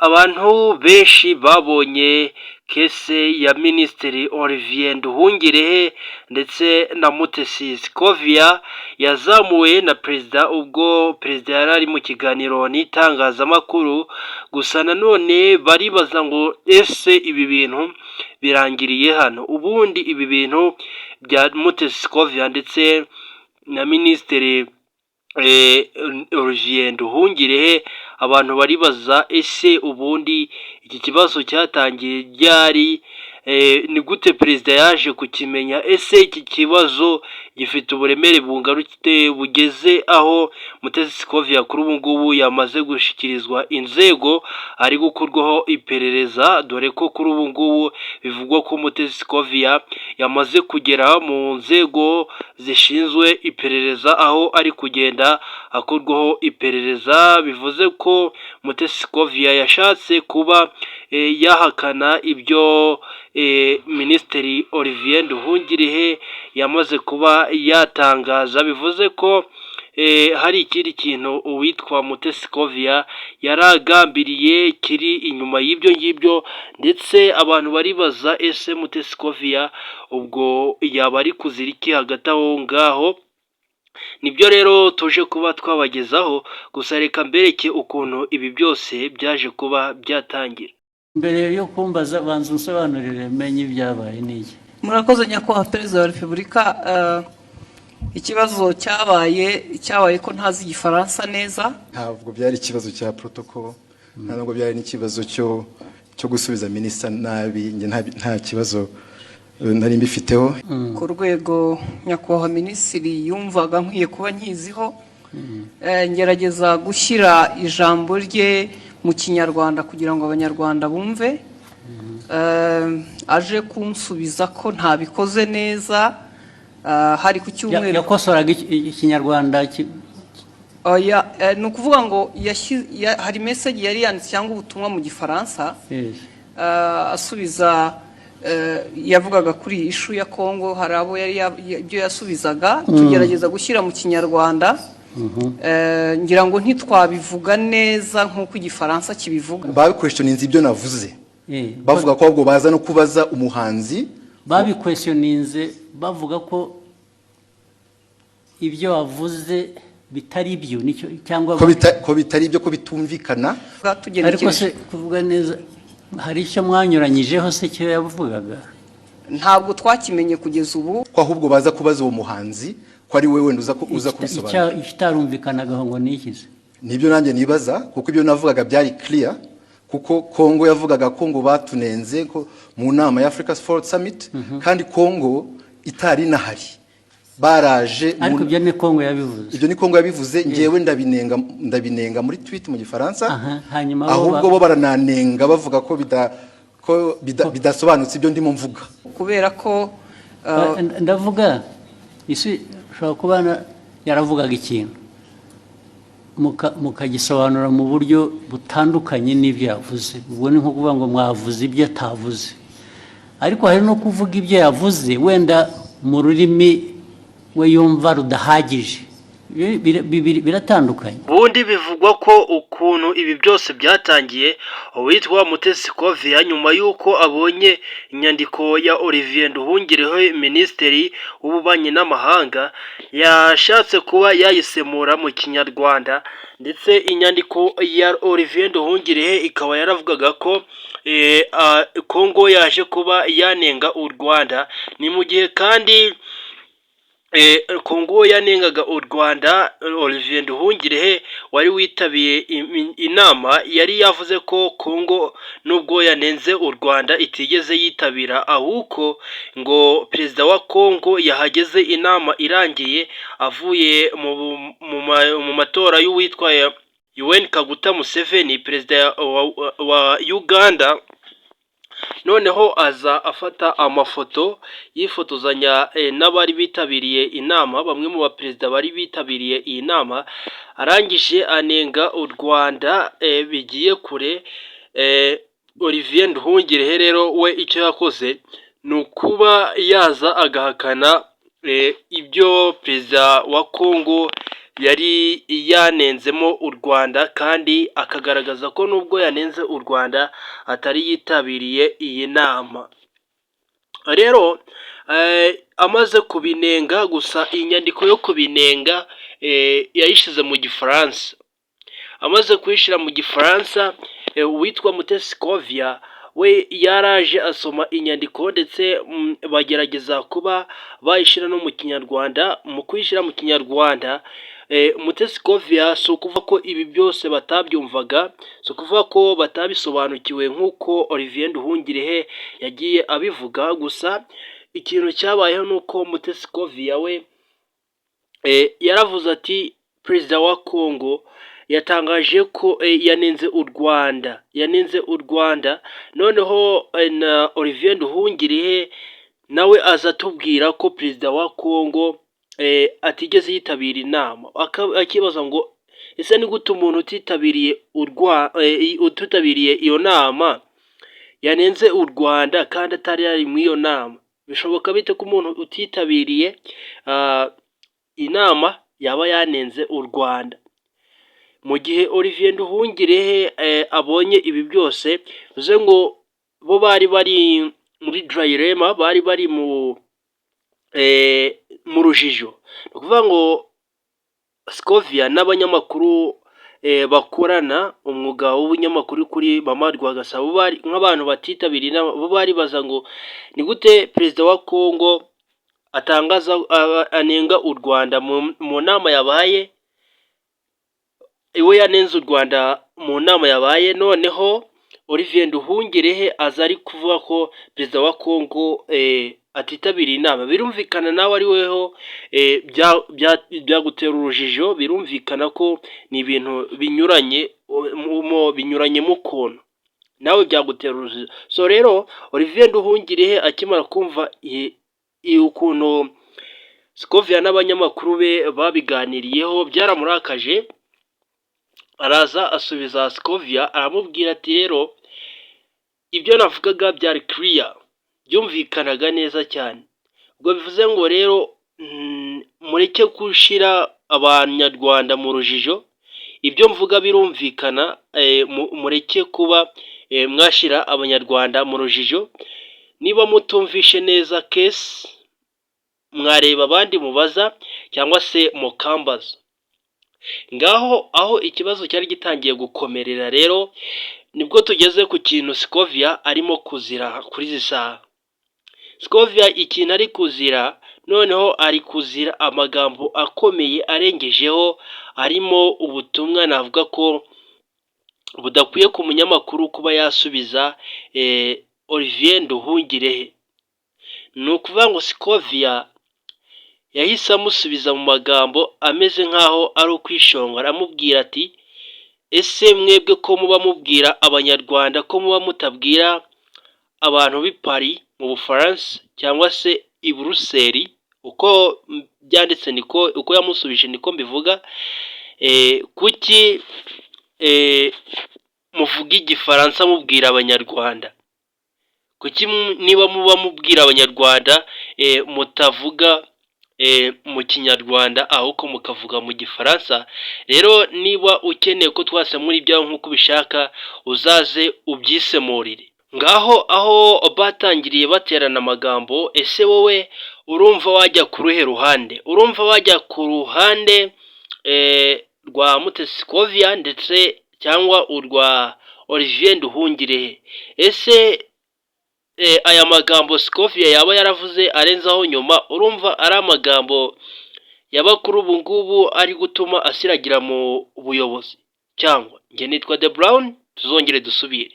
Abantu benshi babonye kese ya Minisitiri Olivier Nduhungirehe ndetse na Mutesi Scovia yazamuwe na Perezida ubwo Perezida yari ari mu kiganiro n'itangazamakuru, gusa nanone baribaza ngo ese ibi bintu birangiriye hano? Ubundi ibi bintu bya Mutesi Scovia ndetse na Minisitiri Olivier Nduhungirehe, abantu baribaza ese ubundi iki kibazo cyatangiye ryari? Ni gute perezida yaje kukimenya? Ese iki kibazo gifite uburemere bungarute bugeze aho Mutesi Scovia kuri ubu ngubu yamaze gushyikirizwa inzego ari gukorwaho iperereza, dore ko kuri ubu ngubu bivugwa ko Mutesi Scovia yamaze kugera mu nzego zishinzwe iperereza, aho ari kugenda akorwaho iperereza. Bivuze ko Mutesi Scovia yashatse kuba yahakana ibyo Minisitiri Olivier Nduhungirehe yamaze kuba yatangaza. Bivuze ko hari ikindi kintu uwitwa Mutesi Scovia yaragambiriye kiri inyuma y'ibyo ngibyo, ndetse abantu baribaza ese Mutesi Scovia ubwo yaba ari kuzira iki hagati aho ngaho? Nibyo rero tuje kuba twabagezaho, gusa reka mbereke ukuntu ibi byose byaje kuba byatangira. Mbere yo kumbaza banza unsobanurire menye ibyabaye n'iki. Murakoze nyakubahwa Perezida wa Repubulika. Ikibazo cyabaye ko ntazi Igifaransa neza. Ntabwo byari ikibazo cya protocol, ntabwo byari n'ikibazo cyo gusubiza minisita nabi. Nge nta kibazo nari mbifiteho. Ku rwego nyakubahwa Minisitiri yumvaga nkwiye kuba nkiziho, ngerageza gushyira ijambo rye mu Kinyarwanda kugira ngo Abanyarwanda bumve. Aje kunsubiza ko ntabikoze neza. Hari ku cyumweru yakosoraga Ikinyarwanda. Ni ukuvuga ngo hari message yari yanditse cyangwa ubutumwa mu Gifaransa, asubiza yavugaga kuri ishu ya Kongo. Hari abo ibyo yasubizaga tugerageza gushyira mu Kinyarwanda. Ngira ngo ntitwabivuga neza nk'uko Igifaransa kibivuga. Babiquestioninze ibyo navuze, bavuga ko ahubwo baza no kubaza umuhanzi. Babiquestioninze bavuga ko ibyo wavuze bitari byo, nicyo cyangwa ko bitari byo, ko bitumvikana. Ariko se kuvuga neza hari icyo mwanyuranyijeho se cyo yavugaga? Ntabwo twakimenye kugeza ubu, ko ahubwo baza kubaza uwo muhanzi ko ari we wenda uza kubisobanura. Ikitarumvikanaga ngo nikize nibyo nanjye nibaza, kuko ibyo navugaga byari clear, kuko Kongo yavugaga ko ngo batunenze ko mu nama ya Africa Sport Summit, kandi Kongo itari nahari baraje. Ariko ibyo ni Kongo yabivuze. Ibyo ni Kongo yabivuze, ngewe ndabinenga muri tweet mu Gifaransa. Hanyuma ahubwo bo barananenga bavuga ko bidasobanutse ibyo ndimo mvuga, kubera ko ndavuga isi ushobora kuba yaravugaga ikintu mukagisobanura mu buryo butandukanye n'ibyo yavuze. Ubwo ni nko kuvuga ngo mwavuze ibyo atavuze, ariko hari no kuvuga ibyo yavuze wenda mu rurimi we yumva rudahagije. Biratandukanye. Ubundi bivugwa ko ukuntu ibi byose byatangiye, uwitwa Mutesi Scovia nyuma y'uko abonye inyandiko ya Olivier Nduhungirehe, Minisitiri w'Ububanyi n'Amahanga, yashatse kuba yayisemura mu Kinyarwanda, ndetse inyandiko ya Olivier Nduhungirehe ikaba yaravugaga ko Kongo yaje kuba yanenga u Rwanda. Ni mu gihe kandi Kongo yanengaga u Rwanda, Olivier Nduhungirehe wari witabiye inama yari yavuze ko Kongo nubwo yanenze u Rwanda itigeze yitabira, ahubwo ngo perezida wa Kongo yahageze inama irangiye avuye mu matora y'uwitwa Yoweri Kaguta Museveni, perezida wa Uganda. Noneho aza afata amafoto yifotozanya n'abari bitabiriye inama, bamwe mu baperezida bari bitabiriye iyi nama. Arangije anenga u Rwanda bigiye kure. Olivier Nduhungirehe rero we icyo yakoze ni ukuba yaza agahakana ibyo perezida wa Kongo yari yanenzemo u Rwanda kandi akagaragaza ko nubwo yanenze u Rwanda atari yitabiriye iyi nama. Rero amaze kubinenga, gusa inyandiko yo kubinenga yayishyize mu Gifaransa. Amaze kuyishyira mu Gifaransa, uwitwa Mutesi Scovia we yaraje asoma inyandiko ndetse bagerageza kuba bayishyira no mu Kinyarwanda. Mu kuyishyira mu Kinyarwanda, Mutesi Scovia si ukuvuga ko ibi byose batabyumvaga, si ukuvuga ko batabisobanukiwe nk'uko Olivier Nduhungirehe yagiye abivuga. Gusa ikintu cyabayeho ni uko Mutesi Scovia we yaravuze ati perezida wa Congo yatangaje ko yanenze u Rwanda, noneho na Olivier Nduhungirehe nawe aza atubwira ko perezida wa Congo atigeze yitabira inama. Akibaza ngo ese ni gute umuntu utitabiriye iyo nama yanenze u Rwanda kandi atari yari muri iyo nama? Bishoboka bite ko umuntu utitabiriye inama yaba yanenze u Rwanda? Mu gihe Olivier Nduhungirehe abonye ibi byose, bivuze ngo bo bari bari muri dilemma, bari bari mu rujijo. Ni ukuvuga ngo Scovia n'abanyamakuru bakorana umwuga w'ubunyamakuru kuri Mama Rwagasabo bari nk'abantu batitabiriye inama, bo bari baza ngo ni gute perezida wa Congo atangaza anenga u Rwanda mu nama yabaye, iwe yanenze u Rwanda mu nama yabaye, noneho Olivier Nduhungirehe aza ari kuvuga ko perezida wa Congo atitabiriye inama. Birumvikana nawe ari weho byagutera urujijo, birumvikana ko ni ibintu binyuranye mu kuntu nawe byagutera urujijo. So rero Olivier Nduhungirehe akimara kumva ukuntu Scovia n'abanyamakuru be babiganiriyeho, byaramurakaje. Araza asubiza Scovia aramubwira ati rero ibyo navugaga byari clear, byumvikanaga neza cyane. Ubwo bivuze ngo rero mureke gushyira abanyarwanda mu rujijo, ibyo mvuga birumvikana, mureke kuba mwashyira abanyarwanda mu rujijo. Niba mutumvishe neza case, mwareba abandi mubaza cyangwa se mukambaza. Ngaho aho ikibazo cyari gitangiye gukomerera rero nibwo tugeze ku kintu Scovia arimo kuzira kuri izi saha. Scovia ikintu ari kuzira, noneho ari kuzira amagambo akomeye arengejeho, arimo ubutumwa navuga ko budakwiye ku munyamakuru kuba yasubiza Olivier Nduhungirehe. Ni ukuvuga ngo Scovia yahise amusubiza mu magambo ameze nk'aho ari ukwishonga, aramubwira ati ese mwebwe ko muba mubwira abanyarwanda ko muba mutabwira abantu b'i Paris mu Bufaransa cyangwa se i Buruseli, uko byanditse niko uko yamusubije niko mbivuga, kuki muvuga igifaransa mubwira abanyarwanda? Kuki niba muba mubwira abanyarwanda mutavuga mu Kinyarwanda ahubwo mukavuga mu Gifaransa? Rero niba ukeneye ko twasemura ibyawe nk'uko ubishaka, uzaze ubyisemurire. Ngaho aho batangiriye baterana amagambo, ese wowe urumva wajya ku ruhe ruhande? Urumva wajya ku ruhande rwa Mutesi Scovia ndetse cyangwa urwa Olivier Nduhungirehe? Ese aya magambo Scovia yaba yaravuze arenzaho nyuma, urumva ari amagambo y'abakuru ubu ngubu ari gutuma asiragira mu buyobozi? Cyangwa njye nitwa The Brown, tuzongere dusubire.